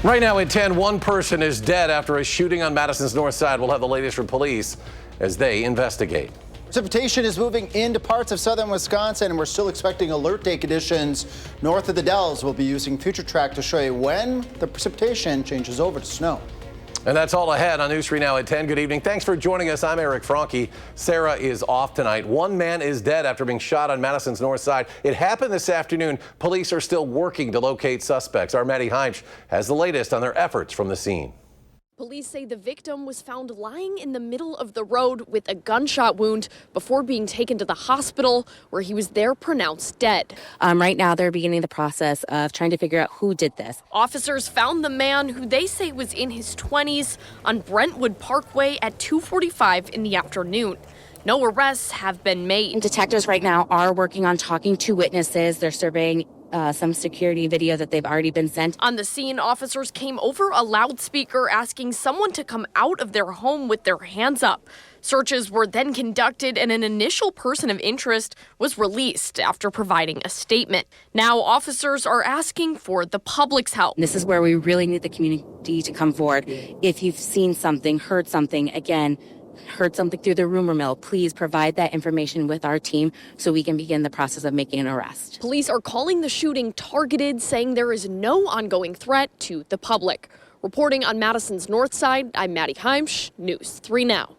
Right now at 10, one person is dead after a shooting on Madison's north side. We'll have the latest from police as they investigate. Precipitation is moving into parts of southern Wisconsin, and we're still expecting alert day conditions north of the Dells. We'll be using Future Track to show you when the precipitation changes over to snow. And that's all ahead on News 3 Now at 10. Good evening. Thanks for joining us. I'm Eric Franke. Sarah is off tonight. One man is dead after being shot on Madison's north side. It happened this afternoon. Police are still working to locate suspects. Our Maddie Heimsch has the latest on their efforts from the scene. Police say the victim was found lying in the middle of the road with a gunshot wound before being taken to the hospital, where he was there pronounced dead. Right now, they're beginning the process of trying to figure out who did this. Officers found the man, who they say was in his 20s, on Brentwood Parkway at 2:45 in the afternoon. No arrests have been made. Detectives right now are working on talking to witnesses. They're surveying some security video that they've already been sent. On the scene, officers came over a loudspeaker asking someone to come out of their home with their hands up. Searches were then conducted, and an initial person of interest was released after providing a statement. Now officers are asking for the public's help. This is where we really need the community to come forward. If you've seen something, heard something, again, heard something through the rumor mill, please provide that information with our team so we can begin the process of making an arrest. Police are calling the shooting targeted, saying there is no ongoing threat to the public. Reporting on Madison's north side, I'm Maddie Heimsch, News 3 Now.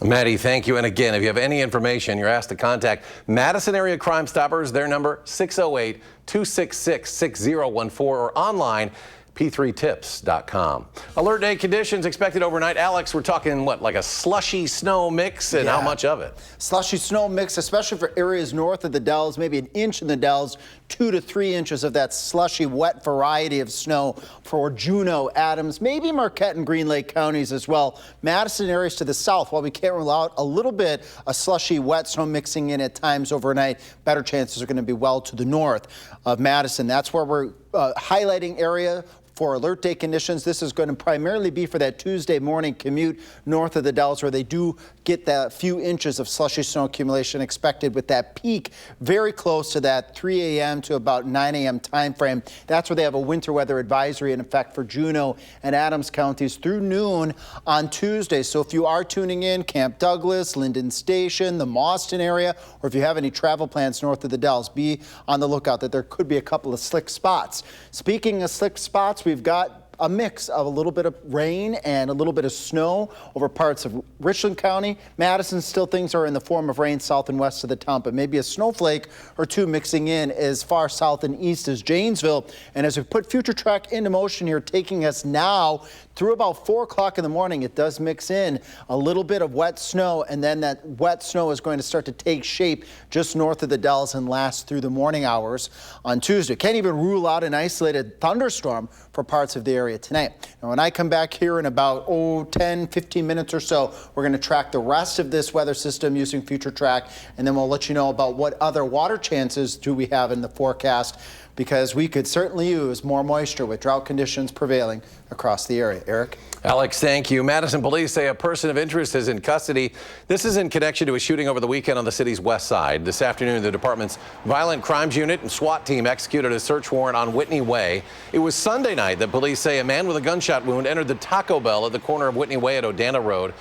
Maddie, thank you. And again, if you have any information, you're asked to contact Madison Area Crime Stoppers. Their number 608-266-6014 or online p3tips.com. Alert day conditions expected overnight. Alex, we're talking what, like a slushy snow mix, and how much of it? Slushy snow mix, especially for areas north of the Dells, maybe an inch in the Dells, 2 to 3 inches of that slushy wet variety of snow for Juneau, Adams, maybe Marquette and Green Lake counties as well. Madison areas to the south, while we can't rule out a little bit of slushy wet snow mixing in at times overnight, better chances are going to be well to the north of Madison. That's where we're highlighting area for alert day conditions. This is going to primarily be for that Tuesday morning commute north of the Dells, where they do get that few inches of slushy snow accumulation expected, with that peak very close to that 3 a.m. to about 9 a.m. time frame. That's where they have a winter weather advisory in effect for Juneau and Adams counties through noon on Tuesday. So if you are tuning in, Camp Douglas, Linden Station, the Mauston area, or if you have any travel plans north of the Dells, be on the lookout that there could be a couple of slick spots. Speaking of slick spots, we've got a mix of a little bit of rain and a little bit of snow over parts of Richland County. Madison, still things are in the form of rain south and west of the town, but maybe a snowflake or two mixing in as far south and east as Janesville. And as we put Future Track into motion here, taking us now through about 4 o'clock in the morning, it does mix in a little bit of wet snow, and then that wet snow is going to start to take shape just north of the Dells and last through the morning hours on Tuesday. Can't even rule out an isolated thunderstorm for parts of the area tonight. Now, when I come back here in about 10, 15 minutes or so, we're going to track the rest of this weather system using Future Track, and then we'll let you know about what other water chances do we have in the forecast, because we could certainly use more moisture with drought conditions prevailing across the area. Eric? Alex, thank you. Madison police say a person of interest is in custody. This is in connection to a shooting over the weekend on the city's west side. This afternoon, the department's Violent Crimes Unit and SWAT team executed a search warrant on Whitney Way. It was Sunday night that police say a man with a gunshot wound entered the Taco Bell at the corner of Whitney Way at Odana Road.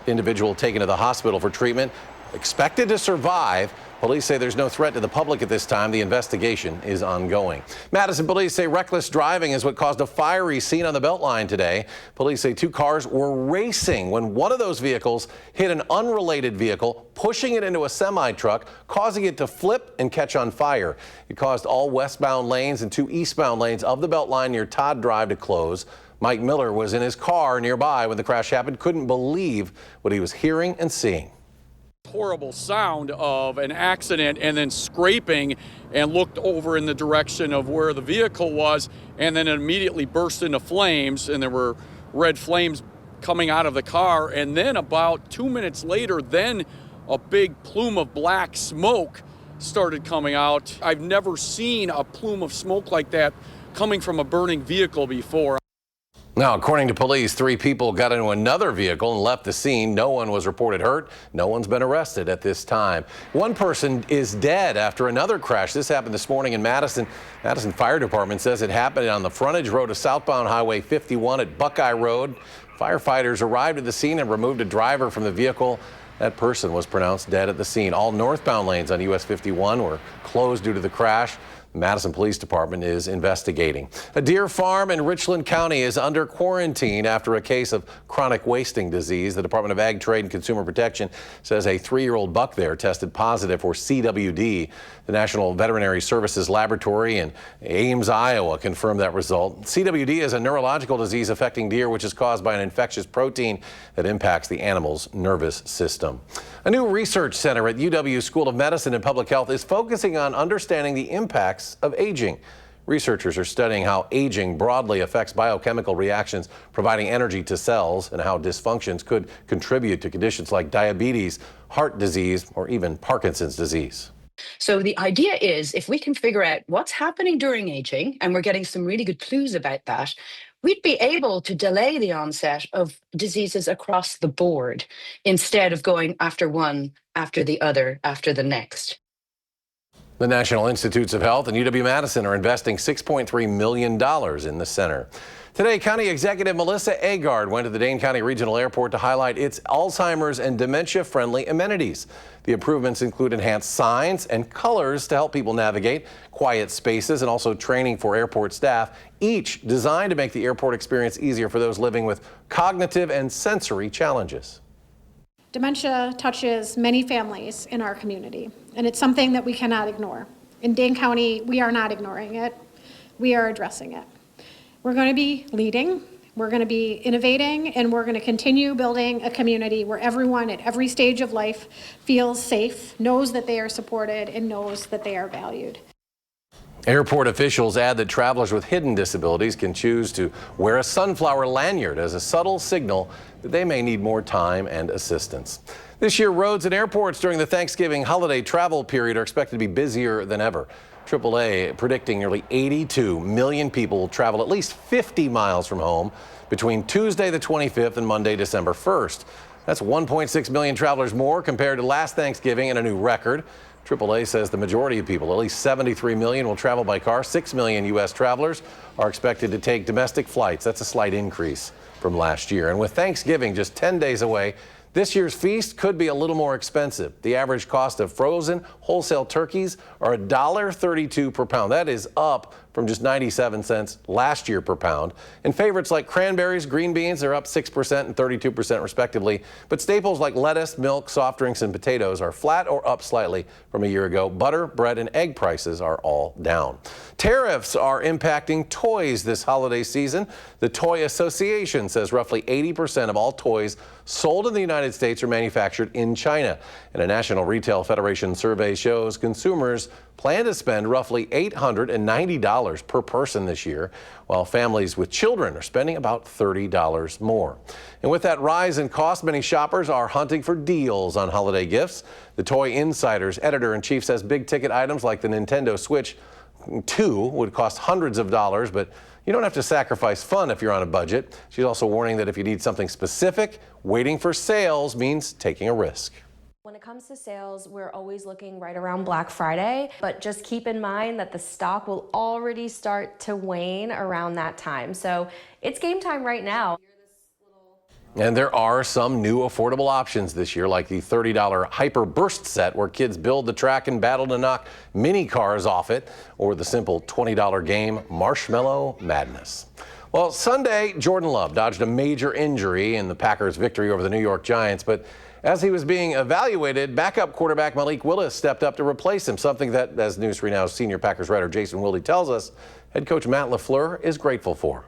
Individual taken to the hospital for treatment, expected to survive. Police say there's no threat to the public at this time. The investigation is ongoing. Madison police say reckless driving is what caused a fiery scene on the Beltline today. Police say 2 cars were racing when one of those vehicles hit an unrelated vehicle, pushing it into a semi-truck, causing it to flip and catch on fire. It caused all westbound lanes and 2 eastbound lanes of the Beltline near Todd Drive to close. Mike Miller was in his car nearby when the crash happened, couldn't believe what he was hearing and seeing. Horrible sound of an accident, and then scraping, and looked over in the direction of where the vehicle was, and then it immediately burst into flames, and there were red flames coming out of the car. And then about 2 minutes later, then a big plume of black smoke started coming out. I've never seen a plume of smoke like that coming from a burning vehicle before. Now, according to police, 3 people got into another vehicle and left the scene. No one was reported hurt. No one's been arrested at this time. One person is dead after another crash. This happened this morning in Madison. Madison Fire Department says it happened on the frontage road of southbound Highway 51 at Buckeye Road. Firefighters arrived at the scene and removed a driver from the vehicle. That person was pronounced dead at the scene. All northbound lanes on US 51 were closed due to the crash. The Madison Police Department is investigating. A deer farm in Richland County is under quarantine after a case of chronic wasting disease. The Department of Ag, Trade, and Consumer Protection says a 3-year-old buck there tested positive for CWD. The National Veterinary Services Laboratory in Ames, Iowa confirmed that result. CWD is a neurological disease affecting deer, which is caused by an infectious protein that impacts the animal's nervous system. A new research center at UW School of Medicine and Public Health is focusing on understanding the impacts of aging. Researchers are studying how aging broadly affects biochemical reactions, providing energy to cells, and how dysfunctions could contribute to conditions like diabetes, heart disease, or even Parkinson's disease. So the idea is if we can figure out what's happening during aging, and we're getting some really good clues about that, we'd be able to delay the onset of diseases across the board instead of going after one, after the other, after the next. The National Institutes of Health and UW-Madison are investing $6.3 million in the center. Today, County Executive Melissa Agard went to the Dane County Regional Airport to highlight its Alzheimer's and dementia-friendly amenities. The improvements include enhanced signs and colors to help people navigate, quiet spaces, and also training for airport staff, each designed to make the airport experience easier for those living with cognitive and sensory challenges. Dementia touches many families in our community, and it's something that we cannot ignore. In Dane County, we are not ignoring it. We are addressing it. We're going to be leading, we're going to be innovating, and we're going to continue building a community where everyone at every stage of life feels safe, knows that they are supported, and knows that they are valued. Airport officials add that travelers with hidden disabilities can choose to wear a sunflower lanyard as a subtle signal that they may need more time and assistance. This year, roads and airports during the Thanksgiving holiday travel period are expected to be busier than ever. AAA predicting nearly 82 million people will travel at least 50 miles from home between Tuesday the 25th and Monday December 1st. That's 1.6 million travelers more compared to last Thanksgiving and a new record. AAA says the majority of people, at least 73 million, will travel by car. 6 million U.S. travelers are expected to take domestic flights. That's a slight increase from last year. And with Thanksgiving just 10 days away, this year's feast could be a little more expensive. The average cost of frozen wholesale turkeys are $1.32 per pound. That is up from just 97 cents last year per pound. And favorites like cranberries, green beans are up 6% and 32% respectively. But staples like lettuce, milk, soft drinks, and potatoes are flat or up slightly from a year ago. Butter, bread, and egg prices are all down. Tariffs are impacting toys this holiday season. The Toy Association says roughly 80% of all toys sold in the United States are manufactured in China. And a National Retail Federation survey shows consumers plan to spend roughly $890 per person this year, while families with children are spending about $30 more. And with that rise in cost, many shoppers are hunting for deals on holiday gifts. The Toy Insider's editor-in-chief says big-ticket items like the Nintendo Switch 2 would cost hundreds of dollars, but you don't have to sacrifice fun if you're on a budget. She's also warning that if you need something specific, waiting for sales means taking a risk. When it comes to sales, we're always looking right around Black Friday, but just keep in mind that the stock will already start to wane around that time. So it's game time right now. And there are some new affordable options this year, like the $30 Hyper Burst set, where kids build the track and battle to knock mini cars off it, or the simple $20 game Marshmallow Madness. Well, Sunday, Jordan Love dodged a major injury in the Packers' victory over the New York Giants, but as he was being evaluated, backup quarterback Malik Willis stepped up to replace him, something that, as News 3 Now's senior Packers writer Jason Wilde tells us, head coach Matt LaFleur is grateful for.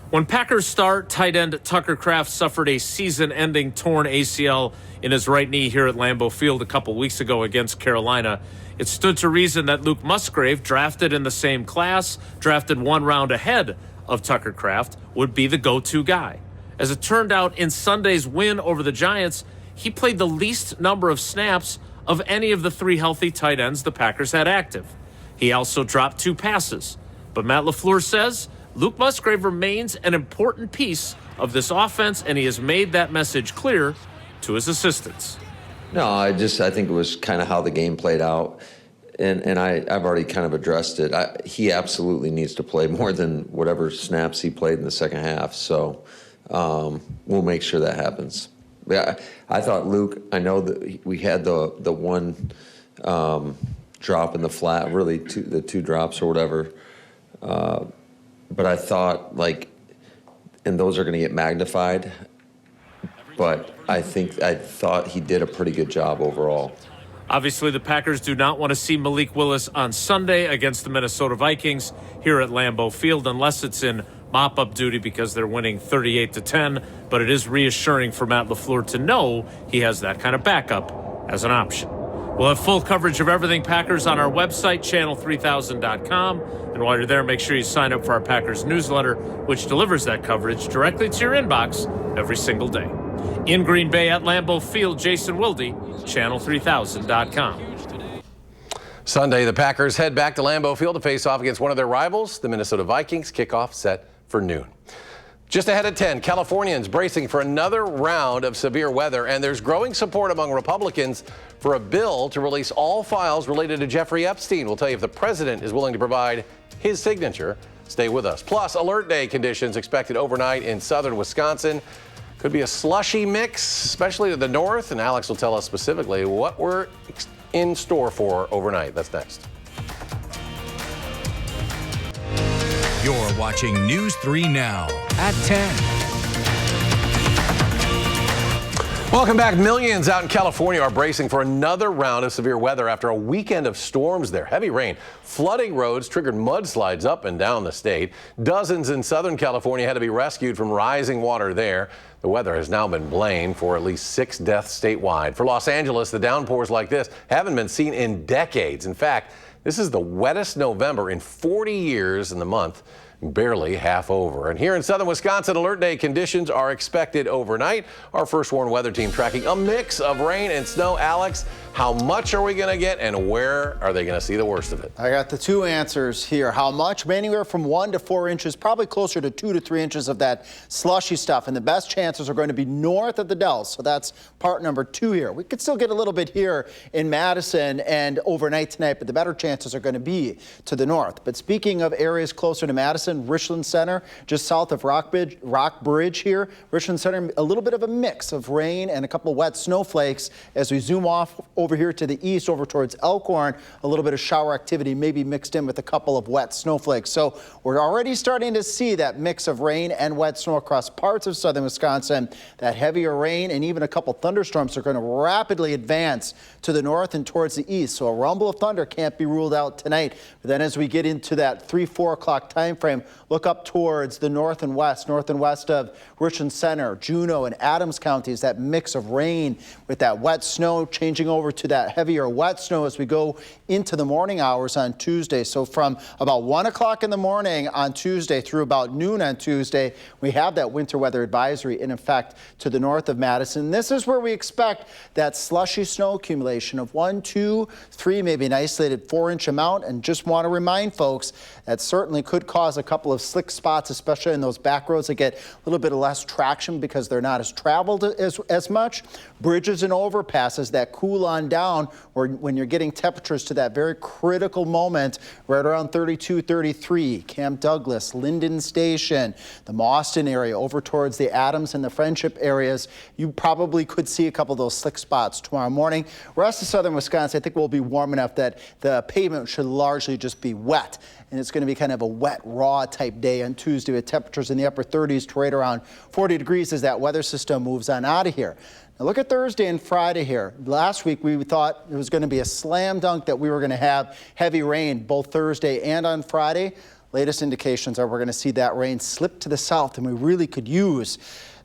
When Packers star tight end Tucker Kraft suffered a season-ending torn ACL in his right knee here at Lambeau Field a couple weeks ago against Carolina, it stood to reason that Luke Musgrave, drafted in the same class, drafted one round ahead of Tucker Kraft, would be the go-to guy. As it turned out, in Sunday's win over the Giants, he played the least number of snaps of any of the 3 healthy tight ends the Packers had active. He also dropped 2 passes. But Matt LaFleur says Luke Musgrave remains an important piece of this offense, and he has made that message clear to his assistants. No, I think it was kind of how the game played out. And I've already kind of addressed it. He absolutely needs to play more than whatever snaps he played in the second half. So we'll make sure that happens. Yeah, I thought Luke, I know that we had the one drop in the flat, really the two drops or whatever. But I thought, and those are going to get magnified. But I thought he did a pretty good job overall. Obviously, the Packers do not want to see Malik Willis on Sunday against the Minnesota Vikings here at Lambeau Field unless it's in mop-up duty because they're winning 38-10. But it is reassuring for Matt LaFleur to know he has that kind of backup as an option. We'll have full coverage of everything Packers on our website, channel3000.com. And while you're there, make sure you sign up for our Packers newsletter, which delivers that coverage directly to your inbox every single day. In Green Bay at Lambeau Field, Jason Wilde, channel3000.com. Sunday, the Packers head back to Lambeau Field to face off against one of their rivals, the Minnesota Vikings. Kickoff set for noon. Just ahead of 10, Californians bracing for another round of severe weather, and there's growing support among Republicans for a bill to release all files related to Jeffrey Epstein. We'll tell you if the president is willing to provide his signature. Stay with us. Plus, alert day conditions expected overnight in southern Wisconsin. Could be a slushy mix, especially to the north, and Alex will tell us specifically what we're in store for overnight. That's next. You're watching News 3 Now at 10. Welcome back. Millions out in California are bracing for another round of severe weather after a weekend of storms there. Heavy rain, flooding roads triggered mudslides up and down the state. Dozens in Southern California had to be rescued from rising water there. The weather has now been blamed for at least 6 deaths statewide. For Los Angeles, the downpours like this haven't been seen in decades. In fact, this is the wettest November in 40 years, and the month barely half over. And here in southern Wisconsin, alert day conditions are expected overnight. Our First Warn weather team tracking a mix of rain and snow. Alex, how much are we going to get, and where are they going to see the worst of it? I got the two answers here. How much? Anywhere from 1 to 4 inches, probably closer to 2 to 3 inches of that slushy stuff. And the best chances are going to be north of the Dells. So that's part number 2 here. We could still get a little bit here in Madison and overnight tonight, but the better chances are going to be to the north. But speaking of areas closer to Madison, Richland Center, just south of Rock Bridge here. Richland Center, a little bit of a mix of rain and a couple of wet snowflakes. As we zoom off over here to the east, over towards Elkhorn, a little bit of shower activity maybe mixed in with a couple of wet snowflakes. So we're already starting to see that mix of rain and wet snow across parts of southern Wisconsin. That heavier rain and even a couple thunderstorms are going to rapidly advance to the north and towards the east. So a rumble of thunder can't be ruled out tonight. But then as we get into that 3-4 o'clock time frame, look up towards the north and west of Richland Center, Juneau, and Adams counties. That mix of rain with that wet snow changing over to that heavier wet snow as we go into the morning hours on Tuesday. So from about 1 o'clock in the morning on Tuesday through about noon on Tuesday, we have that winter weather advisory in effect to the north of Madison. This is where we expect that slushy snow accumulation of 1, 2, 3, maybe an isolated 4-inch amount. And just want to remind folks that certainly could cause a couple of slick spots, especially in those back roads that get a little bit of less traction because they're not as traveled as much. Bridges and overpasses that cool on down, or when you're getting temperatures to that very critical moment right around 32, 33, Camp Douglas, Linden Station, the Mauston area over towards the Adams and the Friendship areas, you probably could see a couple of those slick spots tomorrow morning. Rest of southern Wisconsin, I think will be warm enough that the pavement should largely just be wet. And it's going to be kind of a wet, raw type day on Tuesday with temperatures in the upper 30s to right around 40 degrees as that weather system moves on out of here. Now look at Thursday and Friday here. Last week we thought it was going to be a slam dunk that we were going to have heavy rain both Thursday and on Friday. Latest indications are we're going to see that rain slip to the south, and we really could use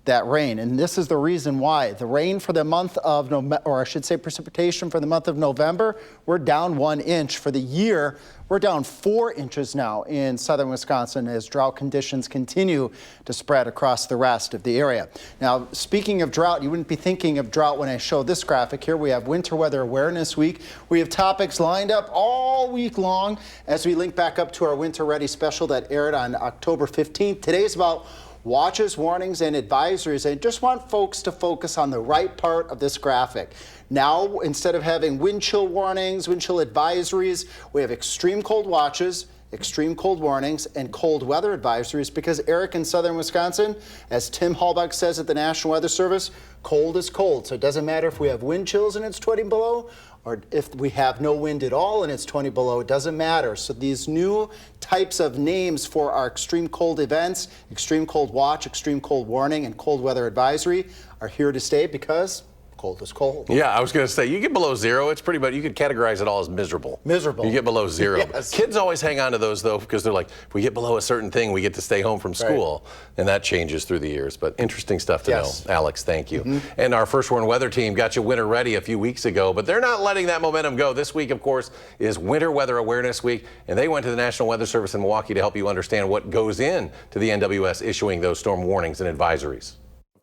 that rain. And this is the reason why. The rain for the month of November, or I should say precipitation for the month of November, we're down 1 inch. For the year, we're down 4 inches now in southern Wisconsin as drought conditions continue to spread across the rest of the area. Now, speaking of drought, you wouldn't be thinking of drought when I show this graphic here. We have Winter Weather Awareness Week. We have topics lined up all week long as we link back up to our Winter Ready special that aired on October 15th. Today's about watches, warnings, and advisories. I just want folks to focus on the right part of this graphic. Now, instead of having wind chill warnings, wind chill advisories, we have extreme cold watches, extreme cold warnings, and cold weather advisories, because Eric, in southern Wisconsin, as Tim Hallbuck says at the National Weather Service, cold is cold. So it doesn't matter if we have wind chills and it's 20 below, or if we have no wind at all and it's 20 below, it doesn't matter. So these new types of names for our extreme cold events, extreme cold watch, extreme cold warning, and cold weather advisory are here to stay, because cold is cold. Yeah, I was going to say, you get below zero, it's pretty bad. You could categorize it all as miserable. Miserable. You get below zero. Yes. Kids always hang on to those, though, because they're like, if we get below a certain thing, we get to stay home from school. Right. And that changes through the years. But interesting stuff to know. Alex, thank you. Mm-hmm. And our First Warn Weather team got you winter ready a few weeks ago, but they're not letting that momentum go. This week, of course, is Winter Weather Awareness Week, and they went to the National Weather Service in Milwaukee to help you understand what goes in to the NWS issuing those storm warnings and advisories.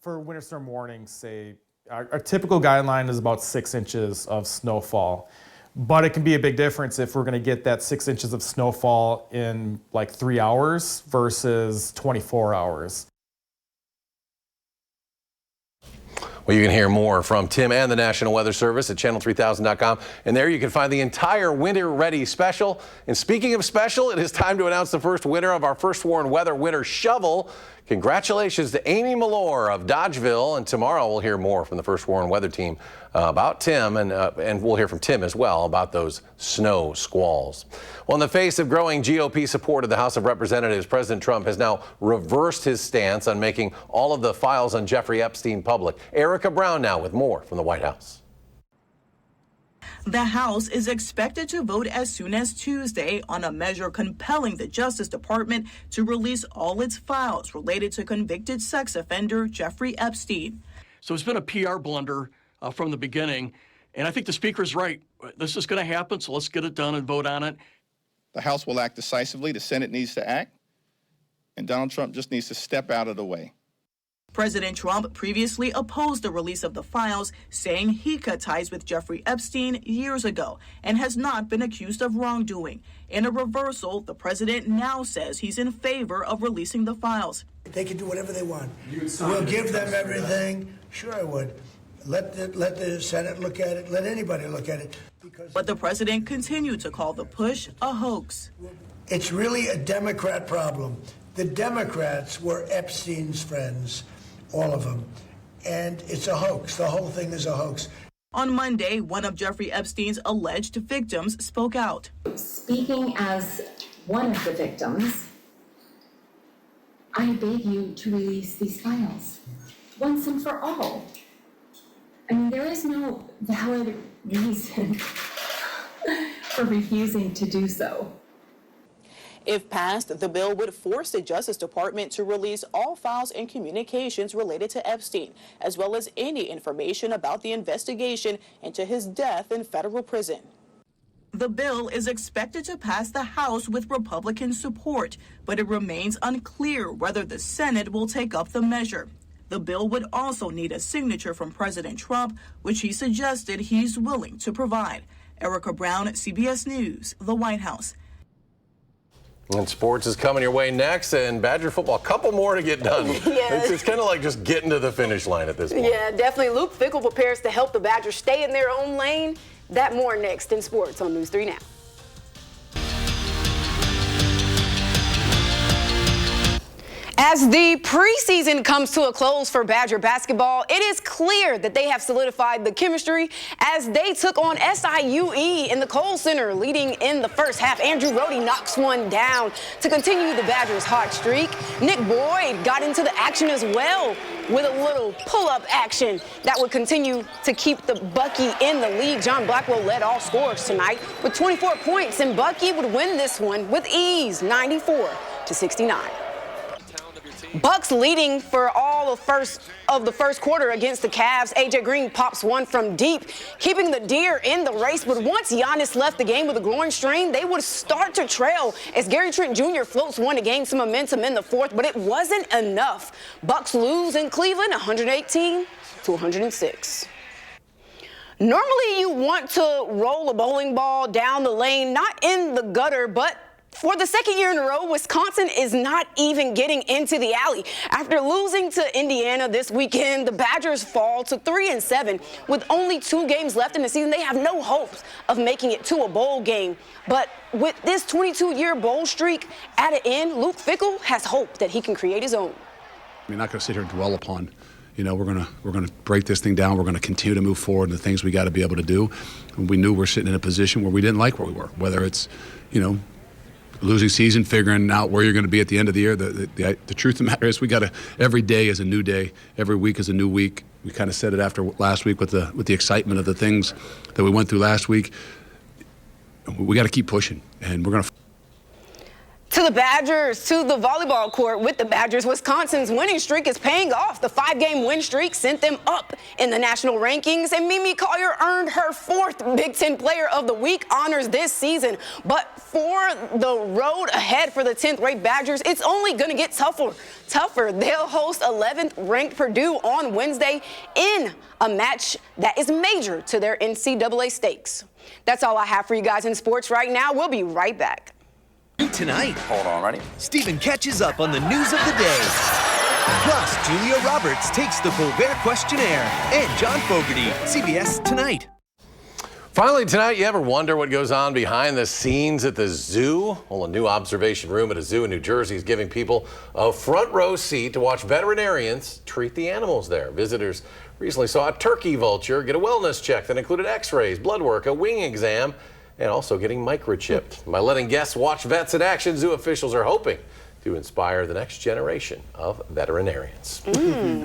For winter storm warnings, say, our typical guideline is about 6 inches of snowfall, but it can be a big difference if we're going to get that 6 inches of snowfall in like 3 hours versus 24 hours. Well, you can hear more from Tim and the National Weather Service at channel3000.com. And there you can find the entire Winter Ready special. And speaking of special, it is time to announce the first winner of our First Warn Weather Winter Shovel. Congratulations to Amy Malore of Dodgeville. And tomorrow we'll hear more from the First Warn Weather team about Tim, and we'll hear from Tim as well about those snow squalls. Well, in the face of growing GOP support of the House of Representatives, President Trump has now reversed his stance on making all of the files on Jeffrey Epstein public. Erica Brown now with more from the White House. The House is expected to vote as soon as Tuesday on a measure compelling the Justice Department to release all its files related to convicted sex offender Jeffrey Epstein. So it's been a PR blunder from the beginning, and I think the Speaker's right. This is going to happen, so let's get it done and vote on it. The House will act decisively, the Senate needs to act, and Donald Trump just needs to step out of the way. President Trump previously opposed the release of the files, saying he cut ties with Jeffrey Epstein years ago and has not been accused of wrongdoing. In a reversal, the president now says he's in favor of releasing the files. They can do whatever they want. We'll give them everything. Sure, I would. Let the Senate look at it. Let anybody look at it. But the president continued to call the push a hoax. It's really a Democrat problem. The Democrats were Epstein's friends, all of them. And it's a hoax. The whole thing is a hoax. On Monday, one of Jeffrey Epstein's alleged victims spoke out. Speaking as one of the victims, I beg you to release these files once and for all. I mean, there is no valid reason for refusing to do so. If passed, the bill would force the Justice Department to release all files and communications related to Epstein, as well as any information about the investigation into his death in federal prison. The bill is expected to pass the House with Republican support, but it remains unclear whether the Senate will take up the measure. The bill would also need a signature from President Trump, which he suggested he's willing to provide. Erica Brown, CBS News, the White House. And sports is coming your way next, and Badger football, a couple more to get done. Yeah. It's kind of like just getting to the finish line at this point. Yeah, definitely. Luke Fickell prepares to help the Badgers stay in their own lane. That more next in sports on News 3 Now. As the preseason comes to a close for Badger basketball, it is clear that they have solidified the chemistry as they took on SIUE in the Kohl Center, leading in the first half. Andrew Rohde knocks one down to continue the Badgers' hot streak. Nick Boyd got into the action as well with a little pull-up action that would continue to keep the Bucky in the lead. John Blackwell led all scorers tonight with 24 points, and Bucky would win this one with ease, 94-69. Bucks leading for all of the first quarter against the Cavs. AJ Green pops one from deep, keeping the Deer in the race. But once Giannis left the game with a groin strain, they would start to trail as Gary Trent Jr. floats one to gain some momentum in the fourth, but it wasn't enough. Bucks lose in Cleveland 118-106. Normally you want to roll a bowling ball down the lane, not in the gutter, but for the second year in a row, Wisconsin is not even getting into the alley. After losing to Indiana this weekend, the Badgers fall to 3-7. With only 2 games left in the season, they have no hopes of making it to a bowl game. But with this 22-year bowl streak at an end, Luke Fickell has hope that he can create his own. We're not going to sit here and dwell upon, we're going to break this thing down. We're going to continue to move forward in the things we got to be able to do. And we knew we're sitting in a position where we didn't like where we were, whether it's, losing season, figuring out where you're going to be at the end of the year. The truth of the matter is every day is a new day. Every week is a new week. We kind of said it after last week with the excitement of the things that we went through last week. We got to keep pushing, and we're going to. To the Badgers, to the volleyball court with the Badgers. Wisconsin's winning streak is paying off. The 5-game win streak sent them up in the national rankings, and Mimi Collier earned her 4th Big Ten Player of the Week honors this season. But for the road ahead for the 10th-ranked Badgers, it's only going to get tougher. They'll host 11th-ranked Purdue on Wednesday in a match that is major to their NCAA stakes. That's all I have for you guys in sports right now. We'll be right back. Tonight, hold on, ready? Stephen catches up on the news of the day. Plus, Julia Roberts takes the Colbert Questionnaire. And John Fogerty, CBS Tonight. Finally tonight, you ever wonder what goes on behind the scenes at the zoo? Well, a new observation room at a zoo in New Jersey is giving people a front row seat to watch veterinarians treat the animals there. Visitors recently saw a turkey vulture get a wellness check that included x-rays, blood work, a wing exam, and also getting microchipped. By letting guests watch vets in action, zoo officials are hoping to inspire the next generation of veterinarians.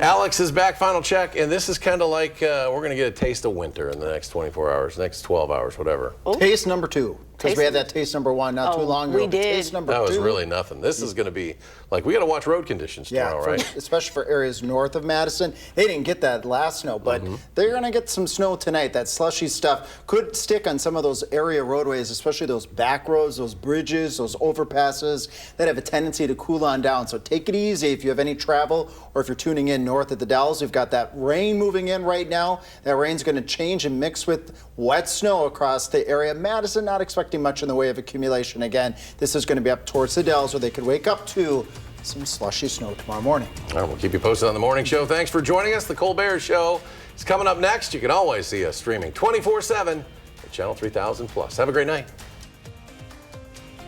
Alex is back, final check, and this is kind of like we're going to get a taste of winter in the next 24 hours, next 12 hours, whatever. Taste number 2, because we had that taste number 1 not too long ago. We did. Taste number 2. That was really nothing. This is going to be like, we got to watch road conditions tomorrow, right? Especially for areas north of Madison. They didn't get that last snow, but they're going to get some snow tonight. That slushy stuff could stick on some of those area roadways, especially those back roads, those bridges, those overpasses that have a tendency to cool on down. So take it easy if you have any travel or if you're tuning in north at the Dells. We've got that rain moving in right now. That rain's going to change and mix with wet snow across the area. Madison, not expecting much in the way of accumulation. Again, this is going to be up towards the Dells where they could wake up to some slushy snow tomorrow morning. All right, we'll keep you posted on the morning show. Thanks for joining us. The Colbert Show is coming up next. You can always see us streaming 24/7 at Channel 3000+. Have a great night.